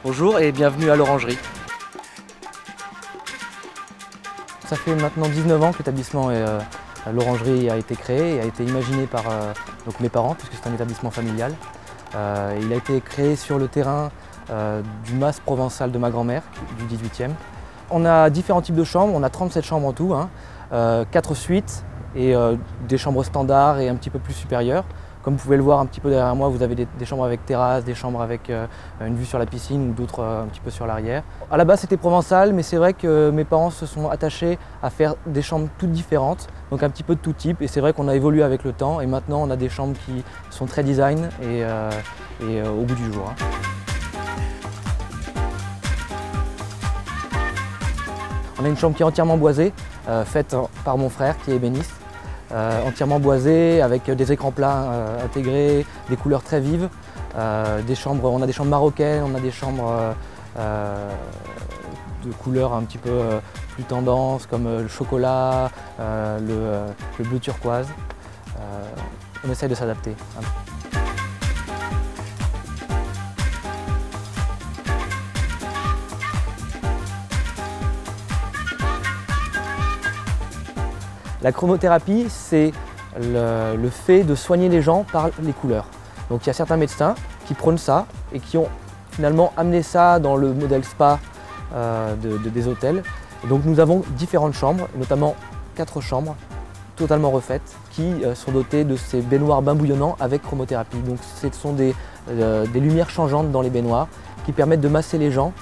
Bonjour et bienvenue à l'Orangerie. Ça fait maintenant 19 ans que l'établissement l'Orangerie a été créé et a été imaginé par donc mes parents, puisque c'est un établissement familial. Il a été créé sur le terrain du mas provençal de ma grand-mère, du 18e. On a différents types de chambres, on a 37 chambres en tout, 4 suites et des chambres standards et un petit peu plus supérieures. Comme vous pouvez le voir un petit peu derrière moi, vous avez des chambres avec terrasse, des chambres avec une vue sur la piscine ou d'autres un petit peu sur l'arrière. À la base c'était provençal, mais c'est vrai que mes parents se sont attachés à faire des chambres toutes différentes, donc un petit peu de tout type. Et c'est vrai qu'on a évolué avec le temps et maintenant on a des chambres qui sont très design et au goût du jour. On a une chambre qui est entièrement boisée, faite par mon frère qui est ébéniste. Entièrement boisée avec des écrans plats intégrés, des couleurs très vives. On a des chambres marocaines, on a des chambres de couleurs un petit peu plus tendance comme le chocolat, le bleu turquoise. On essaye de s'adapter. La chromothérapie, c'est le fait de soigner les gens par les couleurs. Donc il y a certains médecins qui prônent ça et qui ont finalement amené ça dans le modèle spa des hôtels. Et donc nous avons différentes chambres, notamment 4 chambres totalement refaites qui sont dotées de ces baignoires bains bouillonnants avec chromothérapie. Donc ce sont des lumières changeantes dans les baignoires qui permettent de masser les gens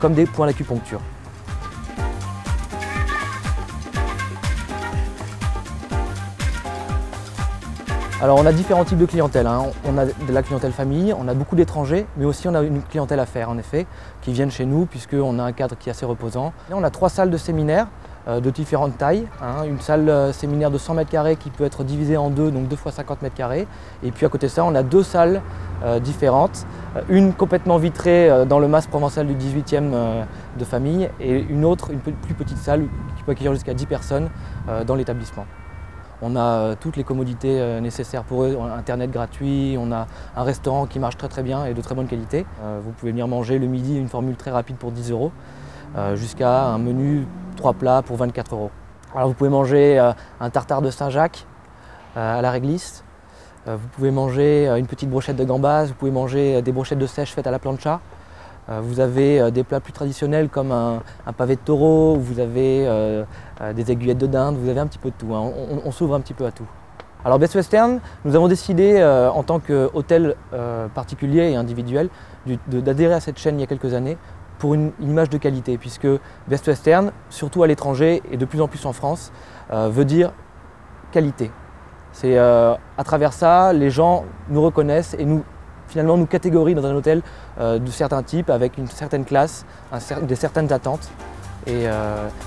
comme des points d'acupuncture. Alors on a différents types de clientèle, On a de la clientèle famille, on a beaucoup d'étrangers, mais aussi on a une clientèle affaires en effet, qui viennent chez nous puisqu'on a un cadre qui est assez reposant. Et on a 3 salles de séminaire de différentes tailles, Une salle séminaire de 100 m² qui peut être divisée en deux, donc 2 x 50 m². Et puis à côté de ça, on a 2 salles différentes, une complètement vitrée dans le mas provençal du 18e de famille et une autre, une plus petite salle qui peut accueillir jusqu'à 10 personnes dans l'établissement. On a toutes les commodités nécessaires pour eux, on a Internet gratuit, on a un restaurant qui marche très bien et de très bonne qualité. Vous pouvez venir manger le midi une formule très rapide pour 10 € jusqu'à un menu 3 plats pour 24 €. Alors vous pouvez manger un tartare de Saint-Jacques à la réglisse, vous pouvez manger une petite brochette de gambas, vous pouvez manger des brochettes de sèche faites à la plancha. Vous avez des plats plus traditionnels comme un pavé de taureau, vous avez des aiguillettes de dinde, vous avez un petit peu de tout, On s'ouvre un petit peu à tout. Alors Best Western, nous avons décidé en tant qu'hôtel particulier et individuel d'adhérer à cette chaîne il y a quelques années pour une image de qualité, puisque Best Western, surtout à l'étranger et de plus en plus en France, veut dire qualité. C'est à travers ça, les gens nous reconnaissent et finalement nous catégorient dans un hôtel de certains types, avec une certaine classe, des certaines attentes. Et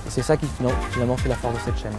c'est ça qui finalement fait la force de cette chaîne.